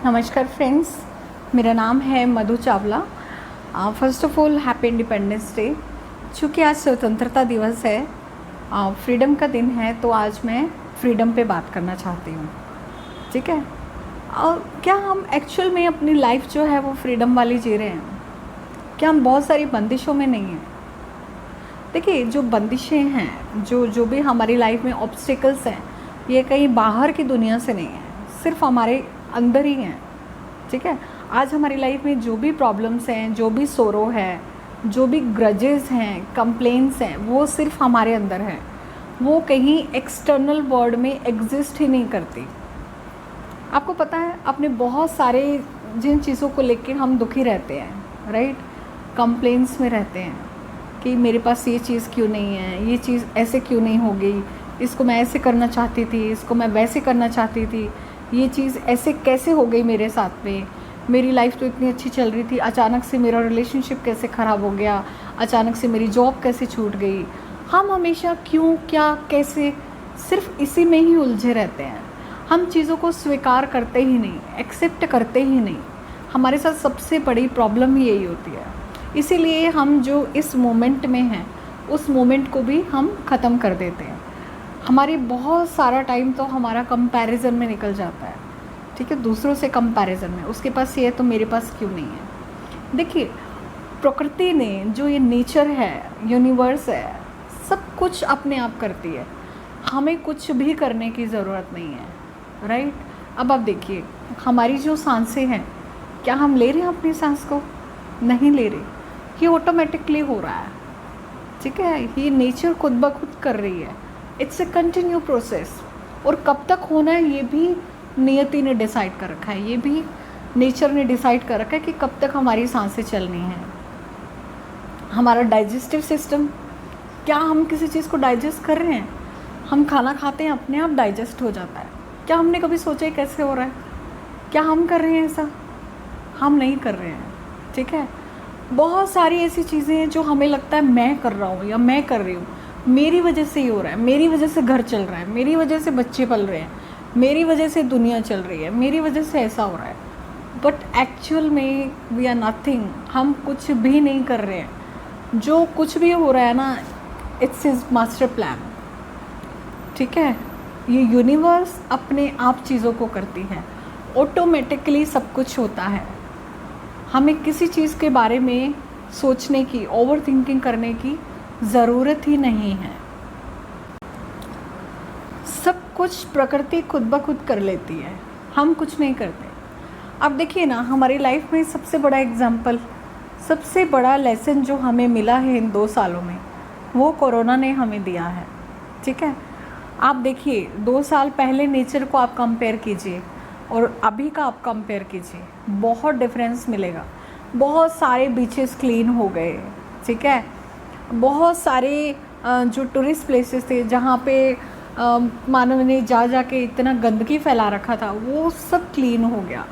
नमस्कार फ्रेंड्स, मेरा नाम है Madhu Chawla. First of all happy independence day. चूँकि आज स्वतंत्रता दिवस है, फ्रीडम का दिन है, तो आज मैं फ्रीडम पे बात करना चाहती हूँ। ठीक है। और क्या हम एक्चुअल में अपनी लाइफ जो है वो फ्रीडम वाली जी रहे हैं? क्या हम बहुत सारी बंदिशों में नहीं हैं? देखिए, जो बंदिशें हैं, जो भी हमारी लाइफ में ऑब्स्टिकल्स हैं, ये कहीं बाहर की दुनिया से नहीं है, सिर्फ हमारे अंदर ही हैं। ठीक है। आज हमारी लाइफ में जो भी प्रॉब्लम्स हैं, जो भी सोरो है, जो भी ग्रजेस हैं, कंप्लेंट्स हैं, वो सिर्फ हमारे अंदर है। वो कहीं एक्सटर्नल वर्ल्ड में एग्जिस्ट ही नहीं करती। आपको पता है, अपने बहुत सारे जिन चीज़ों को लेकर हम दुखी रहते हैं, राइट, कंप्लेंट्स में रहते हैं कि मेरे पास ये चीज़ क्यों नहीं है, ये चीज़ ऐसे क्यों नहीं हो गई, इसको मैं ऐसे करना चाहती थी, इसको मैं वैसे करना चाहती थी, ये चीज़ ऐसे कैसे हो गई मेरे साथ में, मेरी लाइफ तो इतनी अच्छी चल रही थी, अचानक से मेरा रिलेशनशिप कैसे ख़राब हो गया, अचानक से मेरी जॉब कैसे छूट गई। हम हमेशा क्यों, क्या, कैसे, सिर्फ इसी में ही उलझे रहते हैं। हम चीज़ों को स्वीकार करते ही नहीं, एक्सेप्ट करते ही नहीं। हमारे साथ सबसे बड़ी प्रॉब्लम ही यही होती है। इसीलिए हम जो इस मोमेंट में हैं, उस मोमेंट को भी हम ख़त्म कर देते हैं। हमारी बहुत सारा टाइम तो हमारा कंपैरिजन में निकल जाता है। ठीक है, दूसरों से कंपैरिजन में, उसके पास ये है तो मेरे पास क्यों नहीं है। देखिए, प्रकृति ने जो ये नेचर है, यूनिवर्स है, सब कुछ अपने आप करती है। हमें कुछ भी करने की ज़रूरत नहीं है, राइट। अब आप देखिए, हमारी जो सांसें हैं, क्या हम ले रहे हैं अपनी सांस को? नहीं ले रहे। ये ऑटोमेटिकली हो रहा है। ठीक है, ये नेचर खुद ब खुद कर रही है। It's a continue process. और कब तक होना है ये भी नियति ने डिसाइड कर रखा है, ये भी नेचर ने डिसाइड कर रखा है कि कब तक हमारी सांसें चलनी हैं। हमारा डाइजेस्टिव सिस्टम, क्या हम किसी चीज़ को डाइजेस्ट कर रहे हैं? हम खाना खाते हैं, अपने आप डाइजेस्ट हो जाता है। क्या हमने कभी सोचा है कैसे हो रहा है? क्या हम कर रहे हैं ऐसा? हम नहीं कर रहे हैं। ठीक है। बहुत सारी ऐसी चीज़ें हैं जो हमें लगता है मैं कर रहा हूँ या मैं कर रही हूँ, मेरी वजह से ही हो रहा है, मेरी वजह से घर चल रहा है, मेरी वजह से बच्चे पल रहे हैं, मेरी वजह से दुनिया चल रही है, मेरी वजह से ऐसा हो रहा है। बट एक्चुअल में वी आर नथिंग। हम कुछ भी नहीं कर रहे हैं। जो कुछ भी हो रहा है ना, इट्स हिज मास्टर प्लान। ठीक है। ये यूनिवर्स अपने आप चीज़ों को करती है, ऑटोमेटिकली सब कुछ होता है। हमें किसी चीज़ के बारे में सोचने की, ओवर थिंकिंग करने की ज़रूरत ही नहीं है। सब कुछ प्रकृति खुद ब खुद कर लेती है, हम कुछ नहीं करते। अब देखिए ना, हमारी लाइफ में सबसे बड़ा एग्जाम्पल, सबसे बड़ा लेसन जो हमें मिला है इन 2 सालों में, वो कोरोना ने हमें दिया है। ठीक है। आप देखिए, 2 साल पहले नेचर को आप कंपेयर कीजिए और अभी का आप कंपेयर कीजिए, बहुत डिफरेंस मिलेगा। बहुत सारे बीचेस क्लीन हो गए। ठीक है। बहुत सारे जो टूरिस्ट प्लेसेस थे, जहाँ पे मानव ने जा के इतना गंदगी फैला रखा था, वो सब क्लीन हो गया।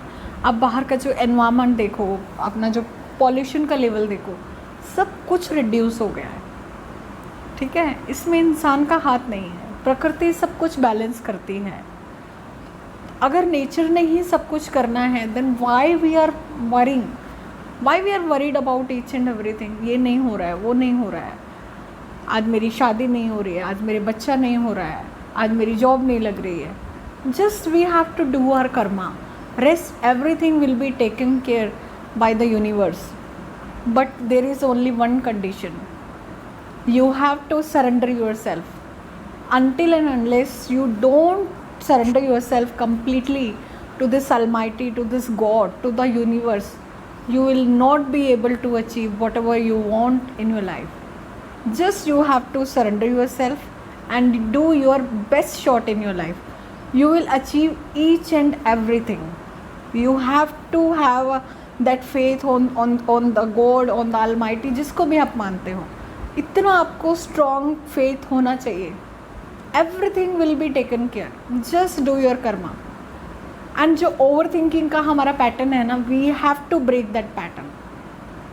अब बाहर का जो एनवायरनमेंट देखो, अपना जो पॉल्यूशन का लेवल देखो, सब कुछ रिड्यूस हो गया है। ठीक है। इसमें इंसान का हाथ नहीं है, प्रकृति सब कुछ बैलेंस करती है। अगर नेचर ने ही सब कुछ करना है, then why we are worried about each and everything. ये नहीं हो रहा है, वो नहीं हो रहा है, आज मेरी शादी नहीं हो रही है, आज मेरे बच्चा नहीं हो रहा है, आज मेरी जॉब नहीं लग रही है। Just we have to do our karma, rest everything will be taken care by the universe. But there is only one condition, you have to surrender yourself. Until and unless you don't surrender yourself completely to this Almighty, to this God, to the universe, you will not be able to achieve whatever you want in your life. Just you have to surrender yourself and do your best shot in your life. You will achieve each and everything. You have to have that faith on the God, on the Almighty, जिसको भी आप मानते हो। इतना आपको strong faith होना चाहिए। Everything will be taken care, just do your karma. And जो ओवर थिंकिंग का हमारा पैटर्न है ना, we have to break that pattern.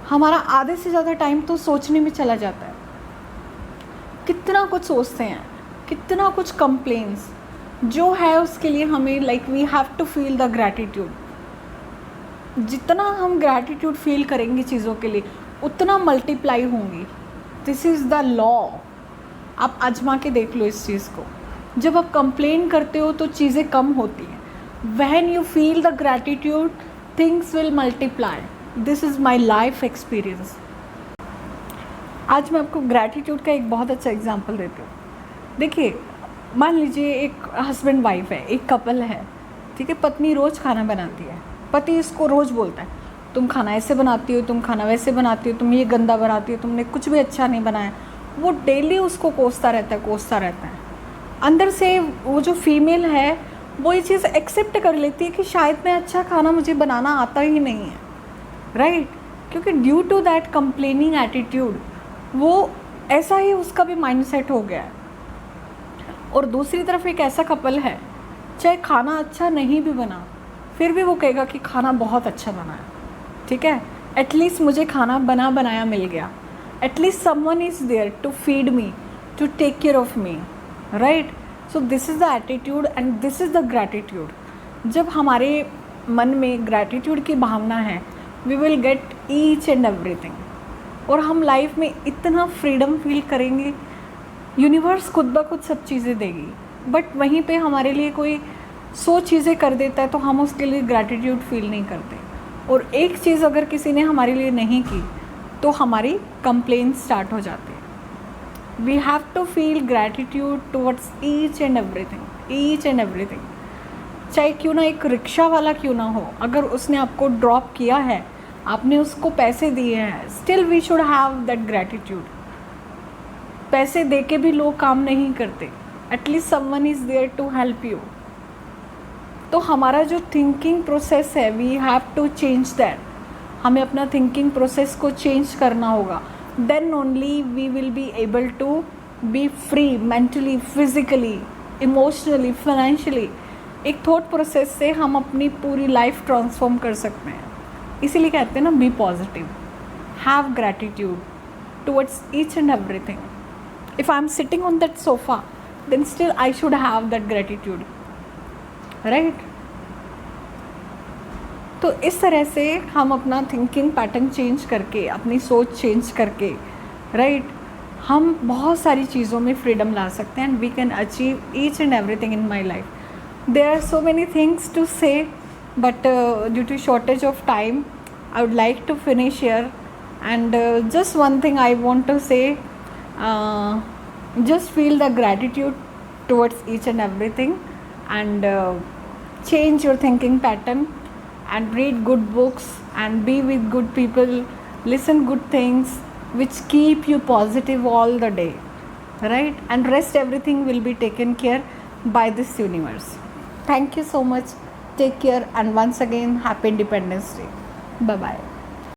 हमारा आधे से ज़्यादा टाइम तो सोचने में चला जाता है। कितना कुछ सोचते हैं, कितना कुछ कंप्लेंट्स, जो है उसके लिए हमें we have to feel the gratitude. जितना हम ग्रैटिट्यूड फील करेंगे चीज़ों के लिए उतना मल्टीप्लाई होंगी। This is the law. आप आजमा के देख लो इस चीज़ को। जब आप कंप्लेन करते हो तो चीज़ें कम होती हैं। When you feel the gratitude things will multiply. This is my life experience. आज मैं आपको ग्रैटिट्यूड का एक बहुत अच्छा एग्जाम्पल देती हूँ। देखिए, मान लीजिए एक हस्बैंड वाइफ है, एक कपल है, ठीक है। पत्नी रोज़ खाना बनाती है, पति इसको रोज़ बोलता है तुम खाना ऐसे बनाती हो, तुम खाना वैसे बनाती हो, तुम ये गंदा बनाती हो, तुमने कुछ भी अच्छा नहीं बनाया। वो डेली उसको कोसता रहता है। अंदर से वो जो फीमेल है वो ये चीज़ एक्सेप्ट कर लेती है कि शायद मैं अच्छा खाना मुझे बनाना आता ही नहीं है, राइट। क्योंकि due to that complaining attitude वो ऐसा ही उसका भी माइंडसेट हो गया है। और दूसरी तरफ एक ऐसा कपल है, चाहे खाना अच्छा नहीं भी बना फिर भी वो कहेगा कि खाना बहुत अच्छा बना है, ठीक है। एटलीस्ट मुझे खाना बना बनाया मिल गया, at least someone is there to feed me, to take care of me, right. So this is the attitude and this is the gratitude. जब हमारे मन में ग्रैटिट्यूड की भावना है we will get each and everything, और हम लाइफ में इतना फ्रीडम फील करेंगे। यूनिवर्स खुद ब खुद सब चीज़ें देगी, बट वहीं पे हमारे लिए कोई 100 चीज़ें कर देता है तो हम उसके लिए ग्रैटिट्यूड फील नहीं करते। और एक चीज़ अगर किसी ने हमारे लिए नहीं की तो हमारी कंप्लेन स्टार्ट हो जाती है। We have to feel gratitude towards each and everything. चाहे क्यों ना एक रिक्शा वाला क्यों ना हो, अगर उसने आपको ड्रॉप किया है, आपने उसको पैसे दिए हैं, still we should have that gratitude. पैसे दे के भी लोग काम नहीं करते, at least someone is there to help you. तो हमारा जो थिंकिंग प्रोसेस है we have to change that. हमें अपना थिंकिंग प्रोसेस को चेंज करना होगा, then only we will be able to be free mentally, physically, emotionally, financially. एक थॉट प्रोसेस से हम अपनी पूरी लाइफ ट्रांसफॉर्म कर सकते हैं। इसीलिए कहते हैं ना, be positive, have gratitude towards each and everything. If I'm sitting on that sofa, then still I should have that gratitude, right? तो इस तरह से हम अपना थिंकिंग पैटर्न चेंज करके, अपनी सोच चेंज करके, राइट, हम बहुत सारी चीज़ों में फ्रीडम ला सकते हैं and we can achieve each and everything in my life. There are so many things to say, but due to shortage of time I would like to finish here. And just one thing I want to say, just feel the gratitude towards each and everything, and change your thinking pattern, and read good books, and be with good people, listen good things which keep you positive all the day, right? And rest everything will be taken care by this universe. Thank you so much. Take care, and once again happy Independence Day. Bye bye.